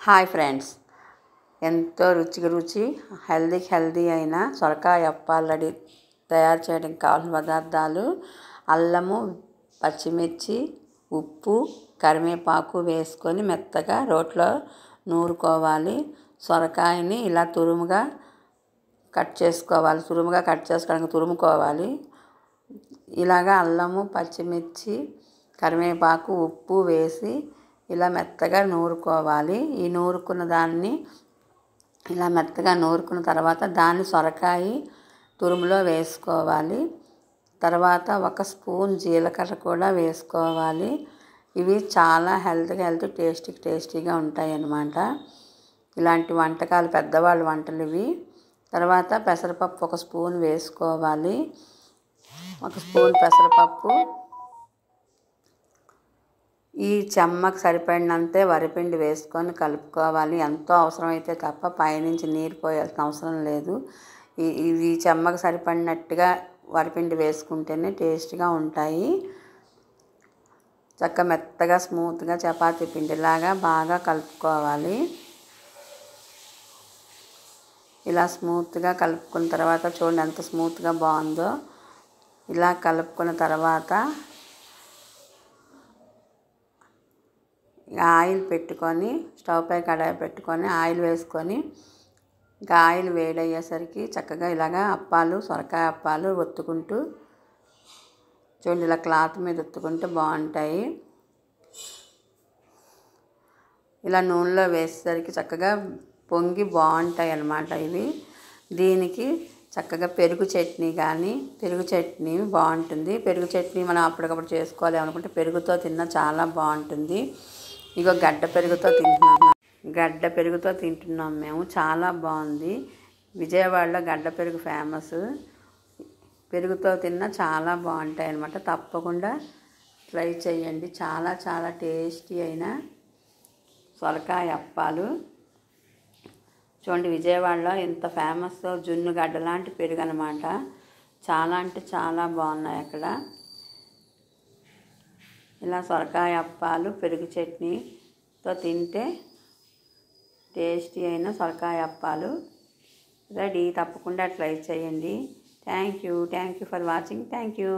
Hi friends, ఎంతో రుచి healthy అయిన సొరకాయ అప్పాలు తయారు చేయడానికి కావాల్సిన పదార్థాలు: అల్లము, పచ్చిమిర్చి, ఉప్పు, కరివేపాకు వేసుకొని మెత్తగా రోట్లో నూరుకోవాలి. సొరకాయని ఇలా తురుముగా కట్ చేసుకోవడానికి తురుముకోవాలి. ఇలాగా అల్లము, పచ్చిమిర్చి, కరివేపాకు, ఉప్పు వేసి ఇలా మెత్తగా నూరుకోవాలి. ఈ నూరుకున్న దాన్ని ఇలా మెత్తగా నూరుకున్న తర్వాత దాన్ని సొరకాయ తురుములో వేసుకోవాలి. తర్వాత 1 స్పూన్ జీలకర్ర కూడా వేసుకోవాలి. ఇవి చాలా హెల్తీ టేస్టీగా ఉంటాయి అన్నమాట. ఇలాంటి వంటకాలు పెద్దవాళ్ళ వంటలు ఇవి. తర్వాత పెసరపప్పు 1 స్పూన్ వేసుకోవాలి. 1 స్పూన్ పెసరపప్పు, ఈ చెమ్మకు సరిపడినంతే వరిపిండి వేసుకొని కలుపుకోవాలి. ఎంతో అవసరమైతే తప్ప పైనుంచి నీరు పోయాల్సిన అవసరం లేదు. ఈ చెమ్మకు సరిపడినట్టుగా వరిపిండి వేసుకుంటేనే టేస్ట్గా ఉంటాయి. మెత్తగా స్మూత్గా చపాతీ పిండిలాగా బాగా కలుపుకోవాలి. ఇలా స్మూత్గా కలుపుకున్న తర్వాత చూడండి ఎంత స్మూత్గా బాగుందో. ఇలా కలుపుకున్న తర్వాత ఆయిల్ పెట్టుకొని స్టవ్ పై కడాయి పెట్టుకొని ఆయిల్ వేసుకొని ఇంకా ఆయిల్ వేడయ్యేసరికి చక్కగా ఇలాగా సొరకాయ అప్పాలు ఒత్తుకుంటూ చూడండి, ఇలా క్లాత్ మీద ఒత్తుకుంటే బాగుంటాయి. ఇలా నూనెలో వేసేసరికి చక్కగా పొంగి బాగుంటాయి అన్నమాట ఇవి. దీనికి చక్కగా పెరుగు చట్నీ బాగుంటుంది. పెరుగు చట్నీ మనం అప్పటికప్పుడు చేసుకోవాలి అనుకుంటే పెరుగుతో తిన్నా చాలా బాగుంటుంది. ఇగో గడ్డ పెరుగుతో తింటున్నాం మేము. చాలా బాగుంది. విజయవాడలో గడ్డ పెరుగు ఫేమస్. పెరుగుతో తిన్నా చాలా బాగుంటాయి అన్నమాట. తప్పకుండా ట్రై చేయండి. చాలా టేస్టీ అయిన సొరకాయ అప్పాలు. చూడండి, విజయవాడలో ఎంత ఫేమస్ జున్ను గడ్డ లాంటి పెరుగు అన్నమాట. చాలా అంటే చాలా బాగున్నాయి అక్కడ. ఇలా సొరకాయ అప్పాలు పెరుగు చట్నీతో తింటే టేస్టీ అయిన సొరకాయ అప్పాలు రెడీ. తప్పకుండా ట్రై చేయండి. Thank you for watching. Thank you.